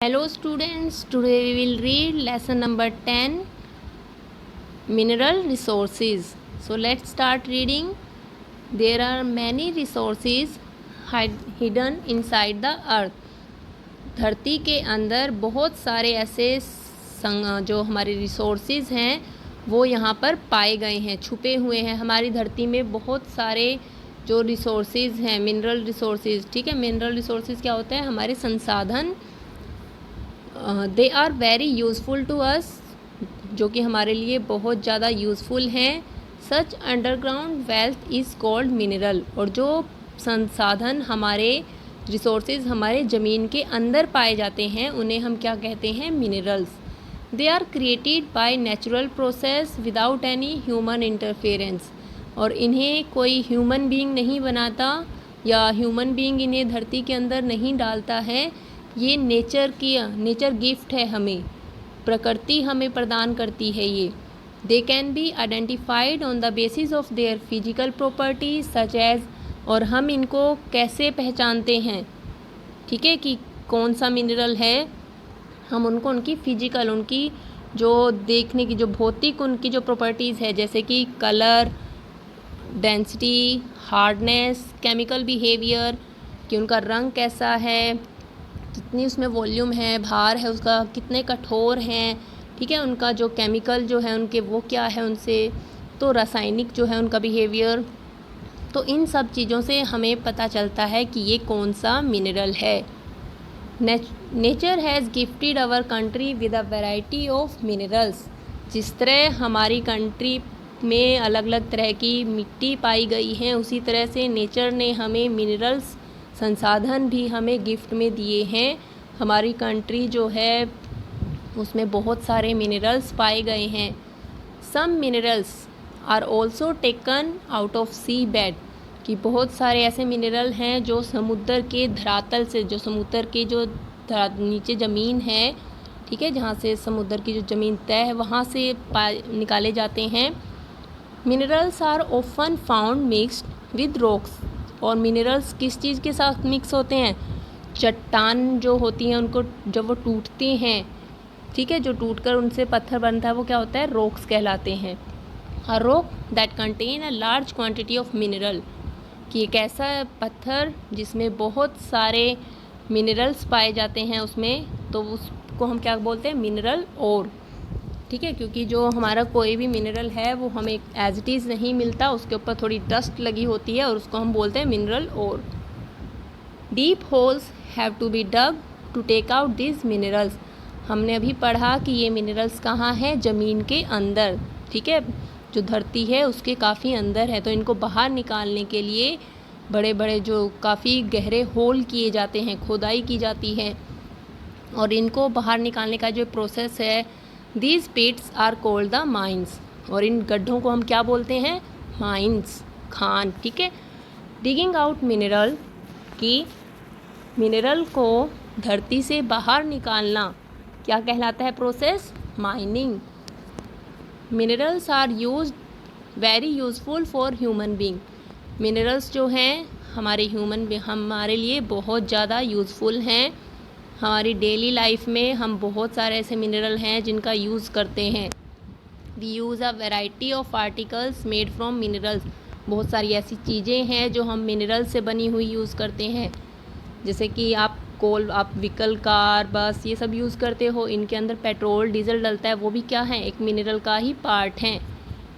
Hello students, today we will read lesson number 10, Mineral Resources. So let's start reading. There are many resources hidden inside the earth. धरती के अंदर बहुत सारे ऐसे जो हमारे रिसोर्सेज हैं वो यहाँ पर पाए गए हैं, छुपे हुए हैं। हमारी धरती में बहुत सारे जो रिसोर्सेज हैं, मिनरल रिसोर्सेज, ठीक है। मिनरल रिसोर्सेज क्या होते हैं? हमारे संसाधन। They are very useful to us, जो कि हमारे लिए बहुत ज़्यादा यूज़फुल हैं। Such underground wealth is called mineral, और जो संसाधन हमारे रिसोर्सेज हमारे ज़मीन के अंदर पाए जाते हैं उन्हें हम क्या कहते हैं? Minerals. They are created by natural process without any human interference, और इन्हें कोई ह्यूमन बीइंग नहीं बनाता या ह्यूमन बीइंग इन्हें धरती के अंदर नहीं डालता है। ये नेचर गिफ्ट है, हमें प्रकृति हमें प्रदान करती है ये। They can be identified on the basis of their physical properties such as, और हम इनको कैसे पहचानते हैं, ठीक है, कि कौन सा मिनरल है? हम उनको उनकी फिजिकल, उनकी जो देखने की, जो भौतिक उनकी जो प्रॉपर्टीज़ है, जैसे कि colour, density, hardness, chemical behaviour, कि उनका रंग कैसा है, कितनी उसमें वॉल्यूम है, भार है उसका, कितने कठोर हैं, ठीक है, उनका जो केमिकल जो है उनके वो क्या है उनसे, तो रासायनिक जो है उनका बिहेवियर। तो इन सब चीज़ों से हमें पता चलता है कि ये कौन सा मिनरल है। Nature has gifted our country with a variety of minerals. जिस तरह हमारी कंट्री में अलग अलग तरह की मिट्टी पाई गई है, उसी तरह से नेचर ने हमें मिनरल्स, संसाधन भी हमें गिफ्ट में दिए हैं। हमारी कंट्री जो है उसमें बहुत सारे मिनरल्स पाए गए हैं। Some minerals are also taken out of sea bed, कि बहुत सारे ऐसे मिनरल हैं जो समुद्र के धरातल से, जो समुद्र के जो नीचे ज़मीन है, ठीक है, जहाँ से समुद्र की जो ज़मीन तय है वहाँ से निकाले जाते हैं। Minerals are often found mixed with rocks, और मिनरल्स किस चीज़ के साथ मिक्स होते हैं? चट्टान जो होती हैं उनको जब वो टूटते हैं, ठीक है, जो टूटकर उनसे पत्थर बनता है वो क्या होता है? रॉक्स कहलाते हैं। A rock that contain a large quantity of mineral, कि एक ऐसा पत्थर जिसमें बहुत सारे मिनरल्स पाए जाते हैं उसमें, तो उसको हम क्या बोलते हैं? मिनरल ओर, ठीक है, क्योंकि जो हमारा कोई भी मिनरल है वो हमें एज इट इज़ नहीं मिलता, उसके ऊपर थोड़ी डस्ट लगी होती है और उसको हम बोलते हैं mineral ore. Deep holes have to be dug to take out this minerals. हमने अभी पढ़ा कि ये मिनरल्स कहाँ हैं? ज़मीन के अंदर, ठीक है, जो धरती है उसके काफ़ी अंदर है। तो इनको बाहर निकालने के लिए बड़े बड़े जो काफ़ी गहरे होल किए जाते हैं, खोदाई की जाती है, और इनको बाहर निकालने का जो प्रोसेस है, these pits are called the mines, और इन गड्ढों को हम क्या बोलते हैं? माइंस, खान, ठीक है। डिगिंग आउट मिनरल, की मिनरल को धरती से बाहर निकालना क्या कहलाता है? Process mining. Minerals are use very useful for human being. Minerals जो हैं हमारे लिए बहुत ज़्यादा यूज़फुल हैं। हमारी डेली लाइफ में हम बहुत सारे ऐसे मिनरल हैं जिनका यूज़ करते हैं। We use a variety of articles made from minerals. बहुत सारी ऐसी चीज़ें हैं जो हम मिनरल से बनी हुई यूज़ करते हैं, जैसे कि आप व्हीकल, कार, बस, ये सब यूज़ करते हो, इनके अंदर पेट्रोल, डीजल डलता है, वो भी क्या है? एक मिनरल का ही पार्ट हैं,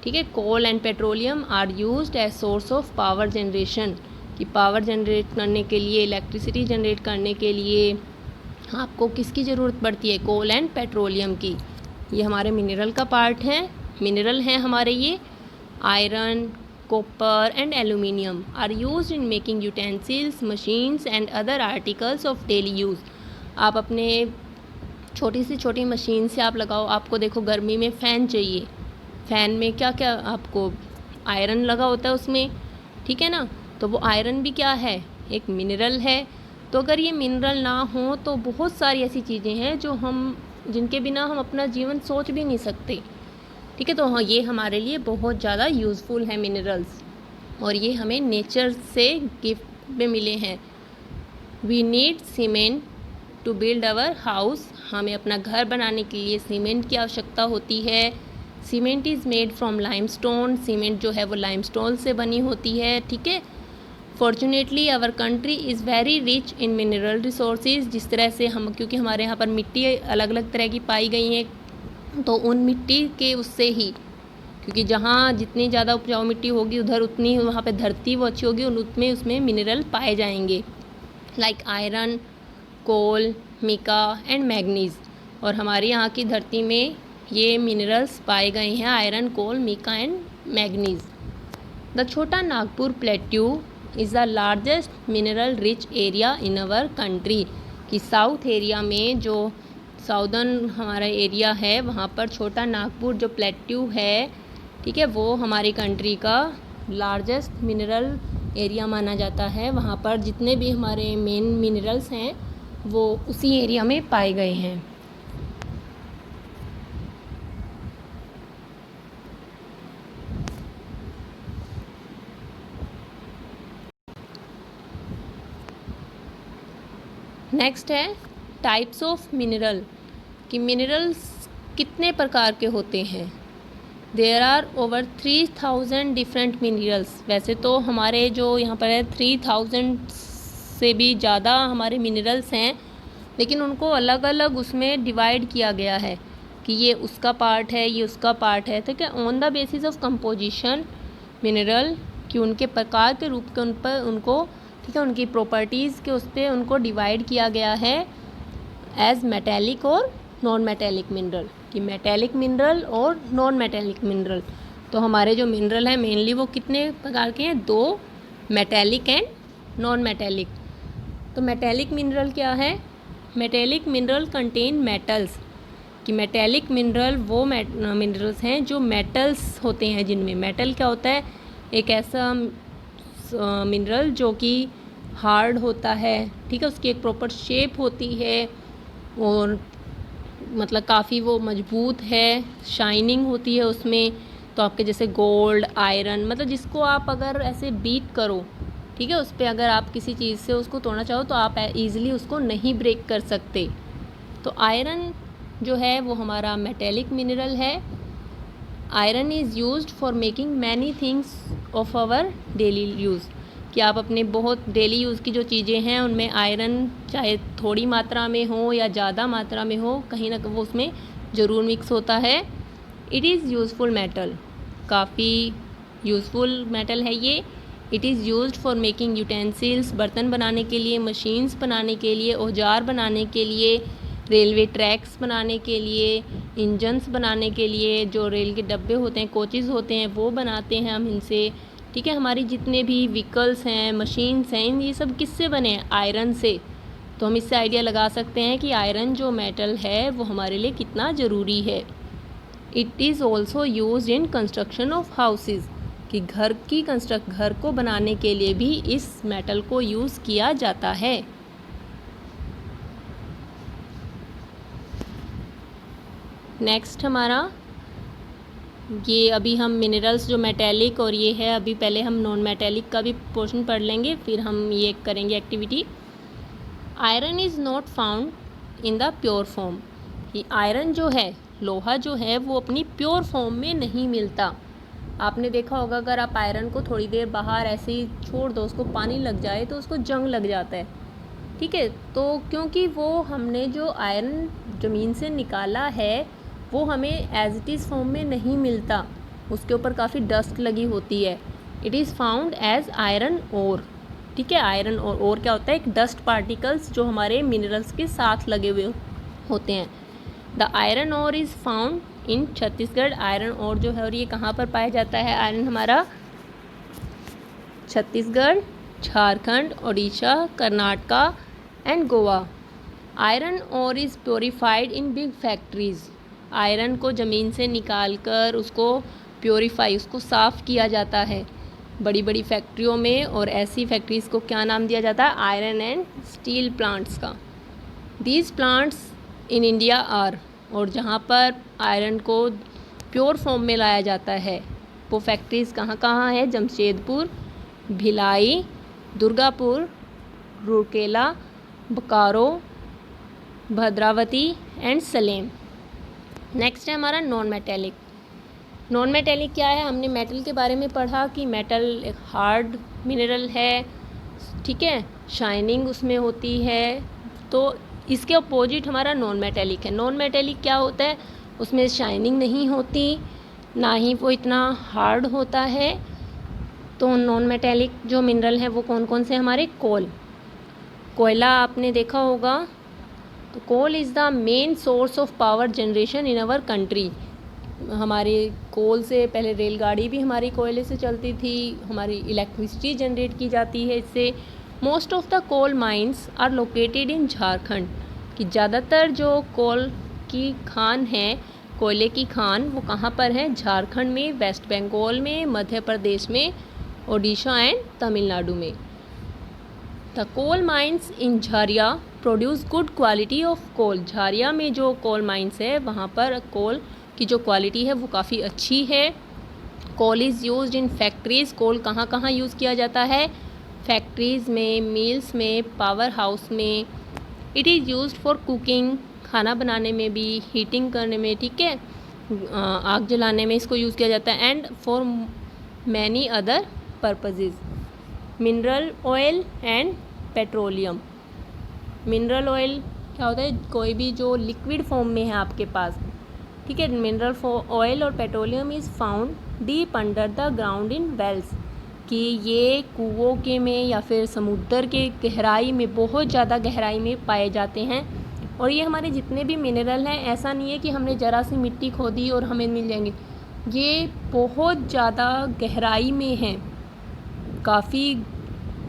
ठीक है। Coal and petroleum are used as source of power generation, कि पावर जनरेट करने के लिए, इलेक्ट्रिसिटी जनरेट करने के लिए आपको किसकी ज़रूरत पड़ती है? कोल एंड पेट्रोलियम की। ये हमारे मिनरल का पार्ट है, मिनरल हैं हमारे ये। Iron, copper and aluminium are used in making utensils, machines and other articles of daily use. आप अपने छोटी से छोटी मशीन से आप लगाओ, आपको देखो गर्मी में फ़ैन चाहिए, फ़ैन में क्या क्या आपको आयरन लगा होता है उसमें, ठीक है ना, तो वो आयरन भी क्या है? एक मिनरल है। तो अगर ये मिनरल ना हो तो बहुत सारी ऐसी चीज़ें हैं जो जिनके बिना हम अपना जीवन सोच भी नहीं सकते, ठीक है। तो हाँ, ये हमारे लिए बहुत ज़्यादा यूज़फुल है मिनरल्स, और ये हमें नेचर से गिफ्ट में मिले हैं। We need cement to build our house, हमें अपना घर बनाने के लिए सीमेंट की आवश्यकता होती है। Cement is made from limestone, cement जो है वो लाइमस्टोन से बनी होती है, ठीक है। Fortunately our country is very rich in mineral resources, जिस तरह से हम, क्योंकि हमारे यहाँ पर मिट्टी अलग अलग तरह की पाई गई हैं, तो उन मिट्टी के उससे ही, क्योंकि जहाँ जितनी ज़्यादा उपजाऊ मिट्टी होगी उधर उतनी वहाँ पे धरती वो अच्छी होगी और उसमें मिनरल पाए जाएंगे, like iron, coal, mica and manganese. और हमारे यहाँ की धरती में ये मिनरल्स पाए गए हैं, iron, coal, mica and manganese. The Chota Nagpur plateau is the largest mineral rich area in our country, कि साउथ एरिया में जो साउदर्न हमारा एरिया है वहाँ पर छोटा नागपुर जो प्लेट्यू है, ठीक है, वो हमारी कंट्री का लार्जेस्ट मिनरल एरिया माना जाता है। वहाँ पर जितने भी हमारे मेन मिनरल्स हैं वो उसी एरिया में पाए गए हैं। नेक्स्ट है टाइप्स ऑफ मिनरल, कि मिनरल्स कितने प्रकार के होते हैं। There are over 3000 different minerals. वैसे तो हमारे जो यहाँ पर है 3000 से भी ज़्यादा हमारे मिनरल्स हैं, लेकिन उनको अलग अलग उसमें डिवाइड किया गया है कि ये उसका पार्ट है, ये उसका पार्ट है, ठीक है, on the basis of composition mineral, कि उनके प्रकार के रूप के उन पर उनको, ठीक है, उनकी प्रॉपर्टीज़ के उस पर उनको डिवाइड किया गया है एज मेटेलिक और नॉन मेटेलिक मिनरल, कि मेटेलिक मिनरल और नॉन मेटेलिक मिनरल। तो हमारे जो मिनरल हैं मेनली वो कितने प्रकार के हैं, 2, मेटेलिक एंड नॉन मेटेलिक। तो मेटेलिक मिनरल क्या है? मेटेलिक मिनरल कंटेन मेटल्स, कि मेटेलिक मिनरल वो मिनरल्स हैं जो मेटल्स होते हैं, जिनमें मेटल क्या होता है, एक ऐसा मिनरल जो कि हार्ड होता है, ठीक है, उसकी एक प्रॉपर शेप होती है और मतलब काफ़ी वो मजबूत है, शाइनिंग होती है उसमें। तो आपके जैसे गोल्ड, आयरन, मतलब जिसको आप अगर ऐसे बीट करो, ठीक है, उस पर अगर आप किसी चीज़ से उसको तोड़ना चाहो तो आप ईज़िली उसको नहीं ब्रेक कर सकते। तो आयरन जो है वो हमारा मेटेलिक मिनरल है। Iron is used for making many things of our daily use, कि आप अपने बहुत डेली यूज़ की जो चीज़ें हैं उनमें आयरन चाहे थोड़ी मात्रा में हो या ज़्यादा मात्रा में हो, कहीं ना कहीं वो उसमें ज़रूर मिक्स होता है। इट इज़ यूज़फुल मेटल, काफ़ी यूज़फुल मेटल है ये। It is used for making utensils, बर्तन बनाने के लिए, मशीन्स बनाने के लिए, औजार बनाने के लिए, रेलवे ट्रैक्स बनाने के लिए, इंजन्स बनाने के लिए, जो रेल के डब्बे होते हैं, कोचेज़ होते हैं, वो बनाते हैं हम इनसे, ठीक है। हमारी जितने भी व्हीकल्स हैं, मशीन्स हैं, ये सब किससे बने हैं? आयरन से। तो हम इससे आइडिया लगा सकते हैं कि आयरन जो मेटल है वो हमारे लिए कितना ज़रूरी है। It is also used in construction of houses, कि घर को बनाने के लिए भी इस मेटल को यूज़ किया जाता है। नेक्स्ट हमारा ये, अभी हम मिनरल्स जो मेटेलिक और ये है, अभी पहले हम नॉन मेटेलिक का भी पोर्शन पढ़ लेंगे, फिर हम ये करेंगे activity. Iron is not found in the pure form, कि आयरन जो है, लोहा जो है, वो अपनी प्योर फॉर्म में नहीं मिलता। आपने देखा होगा अगर आप आयरन को थोड़ी देर बाहर ऐसे ही छोड़ दो, उसको पानी लग जाए तो उसको जंग लग जाता है, ठीक है। तो क्योंकि वो हमने जो आयरन ज़मीन से निकाला है वो हमें एज इट इज़ फॉर्म में नहीं मिलता, उसके ऊपर काफ़ी डस्ट लगी होती है। It is found as iron ore, ठीक है। आयरन और क्या होता है? एक डस्ट पार्टिकल्स जो हमारे मिनरल्स के साथ लगे हुए होते हैं। The iron ore is found in Chhattisgarh. Iron ore जो है और ये कहाँ पर पाया जाता है? आयरन हमारा Chhattisgarh, Jharkhand, Orissa, Karnataka and Goa. Iron ore is purified in big factories. Iron को ज़मीन से निकाल कर उसको प्योरीफाई, उसको साफ़ किया जाता है बड़ी बड़ी फैक्ट्रियों में, और ऐसी फैक्ट्रीज़ को क्या नाम दिया जाता है? आयरन एंड स्टील प्लांट्स का। These plants in India are, और जहाँ पर आयरन को प्योर फॉर्म में लाया जाता है वो फैक्ट्रीज़ कहाँ कहाँ है? जमशेदपुर, भिलाई, दुर्गापुर, रूरकेला, बोकारो, भद्रावती एंड सलेम। नेक्स्ट है हमारा नॉन मेटेलिक। नॉन मेटेलिक क्या है? हमने मेटल के बारे में पढ़ा कि मेटल एक हार्ड मिनरल है, ठीक है, शाइनिंग उसमें होती है। तो इसके अपोजिट हमारा नॉन मेटेलिक है। नॉन मेटेलिक क्या होता है? उसमें शाइनिंग नहीं होती, ना ही वो इतना हार्ड होता है। तो नॉन मेटेलिक जो मिनरल है वो कौन कौन से हमारे? कोयला आपने देखा होगा। तो coal is the main source of power generation in our country. हमारे कोल से पहले रेलगाड़ी भी हमारी कोयले से चलती थी, हमारी इलेक्ट्रिसिटी जनरेट की जाती है इससे। Most of the coal mines are located in Jharkhand, कि ज़्यादातर जो कोल की खान है, कोयले की खान, वो कहाँ पर है? झारखंड में, वेस्ट बंगाल में, मध्य प्रदेश में, ओडिशा एंड तमिलनाडु में। The coal mines in Jharia produce good quality of coal. Jharia में जो कोल माइंस है वहाँ पर कोल की जो क्वालिटी है वो काफ़ी अच्छी है। Coal is used in factories. Coal कहाँ कहाँ यूज़ किया जाता है? फैक्ट्रीज़ में, मिल्स में, पावर हाउस में। It is used for cooking, खाना बनाने में भी, हीटिंग करने में, ठीक है, आग जलाने में इसको यूज़ किया जाता है, and for many other purposes. Mineral oil and petroleum. Mineral oil क्या होता है? कोई भी जो लिक्विड फॉर्म में है आपके पास, ठीक है। मिनरल ऑयल और petroleum is found deep under the ground in wells, कि ये कुओं के में या फिर समुद्र के गहराई में, बहुत ज़्यादा गहराई में पाए जाते हैं। और ये हमारे जितने भी मिनरल हैं, ऐसा नहीं है कि हमने ज़रा सी मिट्टी खोदी और हमें मिल जाएंगे, ये बहुत ज़्यादा गहराई में हैं, काफ़ी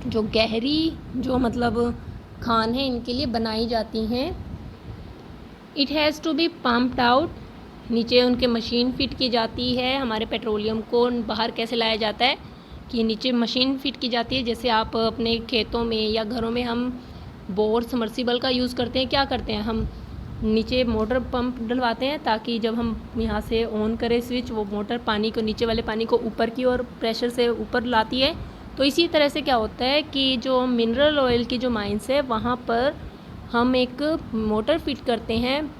जो गहरी जो मतलब खान है इनके लिए बनाई जाती हैं। It has to be pumped out, नीचे उनके मशीन फिट की जाती है। हमारे पेट्रोलियम को बाहर कैसे लाया जाता है? कि नीचे मशीन फिट की जाती है। जैसे आप अपने खेतों में या घरों में हम बोर समर्सिबल का यूज़ करते हैं, क्या करते हैं हम? नीचे मोटर पंप डलवाते हैं ताकि जब हम यहाँ से ऑन करें स्विच, वो मोटर पानी को, नीचे वाले पानी को ऊपर की ओर प्रेशर से ऊपर लाती है। तो इसी तरह से क्या होता है कि जो मिनरल ऑयल की जो माइंस है वहाँ पर हम एक मोटर फिट करते हैं,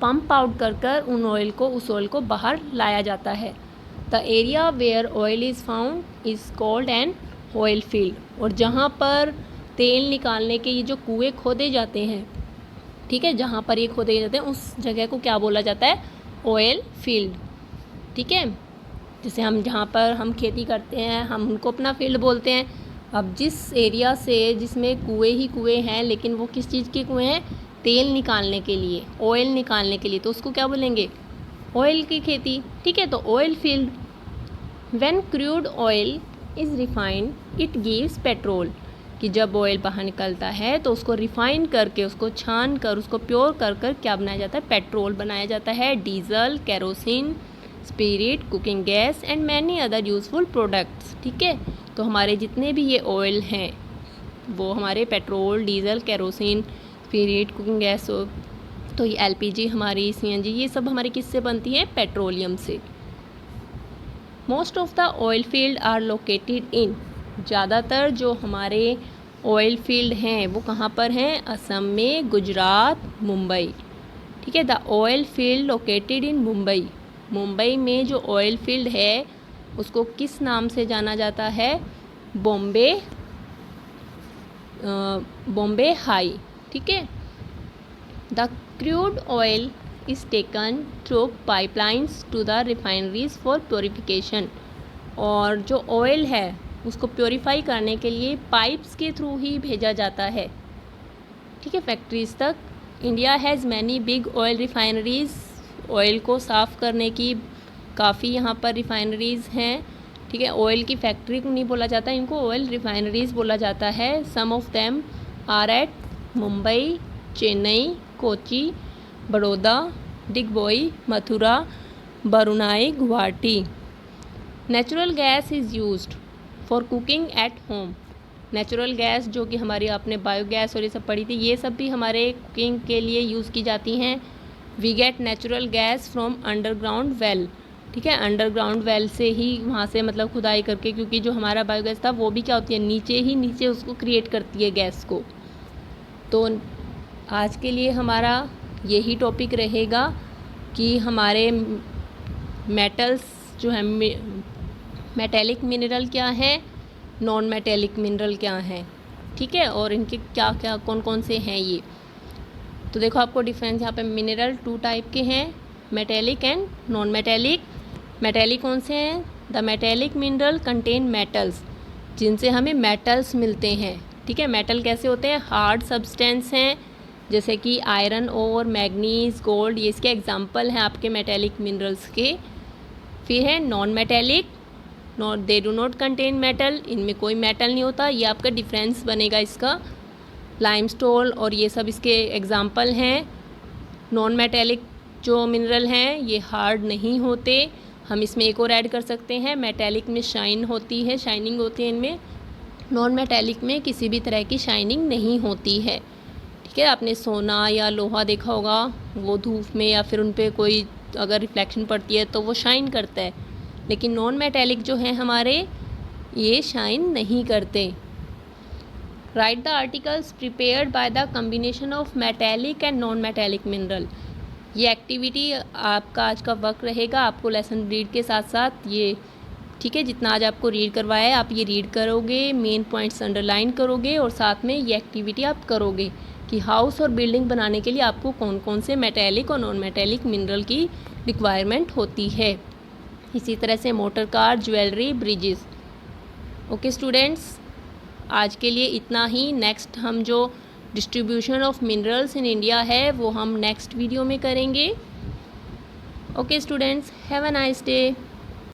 पंप आउट कर कर उस ऑयल को बाहर लाया जाता है। The area where oil is found is called an oil field. और जहाँ पर तेल निकालने के ये जो कुएँ खोदे जाते हैं, ठीक है, जहाँ पर ये खोदे जाते हैं उस जगह को क्या बोला जाता है? ऑयल फील्ड, ठीक है। जैसे हम जहाँ पर हम खेती करते हैं, हम उनको अपना फील्ड बोलते हैं। अब जिस एरिया से जिसमें कुएँ ही कुएँ हैं, लेकिन वो किस चीज़ के कुएँ हैं? तेल निकालने के लिए, ऑयल निकालने के लिए, तो उसको क्या बोलेंगे? ऑयल की खेती, ठीक है। तो oil field. When crude oil is refined it gives petrol, कि जब ऑयल बाहर निकलता है तो उसको रिफाइन करके, उसको छान कर, उसको प्योर कर कर क्या बनाया जाता है? पेट्रोल बनाया जाता है। Diesel, kerosene, spirit, cooking gas and many other useful products, ठीक है। तो हमारे जितने भी ये ऑयल हैं वो हमारे petrol, diesel, kerosene, spirit, cooking gas, तो ये एलपीजी हमारी, सीएनजी, ये सब हमारी किससे बनती है? पेट्रोलियम से। Most of the oil field are located in, ज़्यादातर जो हमारे ऑयल फील्ड हैं वो कहाँ पर हैं? असम में, गुजरात, मुंबई, ठीक है। The oil field located in Mumbai. Mumbai में जो ऑयल फील्ड है उसको किस नाम से जाना जाता है? बॉम्बे हाई, ठीक है। The crude oil is taken through pipelines to the refineries for purification. और जो ऑयल है उसको प्योरीफाई करने के लिए पाइप्स के थ्रू ही भेजा जाता है, ठीक है, फैक्ट्रीज तक। India has many big oil refineries. Oil को साफ़ करने की काफ़ी यहाँ पर रिफाइनरीज़ हैं, ठीक है। ऑयल की फैक्ट्री को नहीं बोला जाता, इनको ऑयल रिफाइनरीज़ बोला जाता है। Some of them are at Mumbai, Chennai, Kochi, Baroda, Digboi, Mathura, Barauni, Guwahati. Natural gas is used for cooking at home. Natural gas जो कि हमारी आपने बायोगैस और ये सब पढ़ी थी, ये सब भी हमारे कुकिंग के लिए यूज़ की जाती हैं। We get natural gas from underground well, ठीक है, अंडरग्राउंड वेल से ही, वहाँ से मतलब खुदाई करके, क्योंकि जो हमारा बायोगैस था वो भी क्या होती है? नीचे उसको क्रिएट करती है गैस को। तो आज के लिए हमारा यही टॉपिक रहेगा कि हमारे मेटल्स जो है, मेटेलिक मिनरल क्या है, नॉन मेटेलिक मिनरल क्या है, ठीक है, और इनके क्या क्या कौन कौन से हैं ये। तो देखो आपको डिफरेंस यहाँ पे मिनरल 2 टाइप के हैं, metallic and non metallic. Metallic कौन से हैं? The metallic mineral contain metals, जिनसे हमें मेटल्स मिलते हैं, ठीक है। मेटल कैसे होते हैं? हार्ड सब्सटेंस हैं, जैसे कि आयरन और मैग्नीज, गोल्ड, ये इसके एग्जांपल हैं आपके मेटेलिक मिनरल्स के। फिर है non metallic, they do not contain metal, इनमें कोई मेटल नहीं होता। ये आपका डिफरेंस बनेगा इसका। लाइमस्टोन और ये सब इसके एग्जांपल हैं। नॉन मेटेलिक जो मिनरल हैं ये हार्ड नहीं होते। हम इसमें एक और ऐड कर सकते हैं, मेटेलिक में शाइन होती है, शाइनिंग होती है इनमें। नॉन मेटेलिक में किसी भी तरह की शाइनिंग नहीं होती है, ठीक है। आपने सोना या लोहा देखा होगा, वो धूप में या फिर उन पर कोई अगर रिफ्लेक्शन पड़ती है तो वो शाइन करता है, लेकिन नॉन मेटेलिक जो हैं हमारे, ये शाइन नहीं करते। Right the articles prepared by the combination of metallic and non metallic mineral. ये एक्टिविटी आपका आज का वर्क रहेगा, आपको लेसन रीड के साथ साथ ये, ठीक है, जितना आज आपको रीड करवाया है आप ये रीड करोगे, मेन पॉइंट्स अंडरलाइन करोगे और साथ में ये एक्टिविटी आप करोगे कि हाउस और बिल्डिंग बनाने के लिए आपको कौन कौन से मेटेलिक और नॉन मेटेलिक मिनरल की रिक्वायरमेंट होती है। इसी तरह से motor car, jewellery, bridges. Okay students, आज के लिए इतना ही। नेक्स्ट हम जो distribution of minerals in India है वो हम नेक्स्ट वीडियो में करेंगे। Okay students, have a nice day.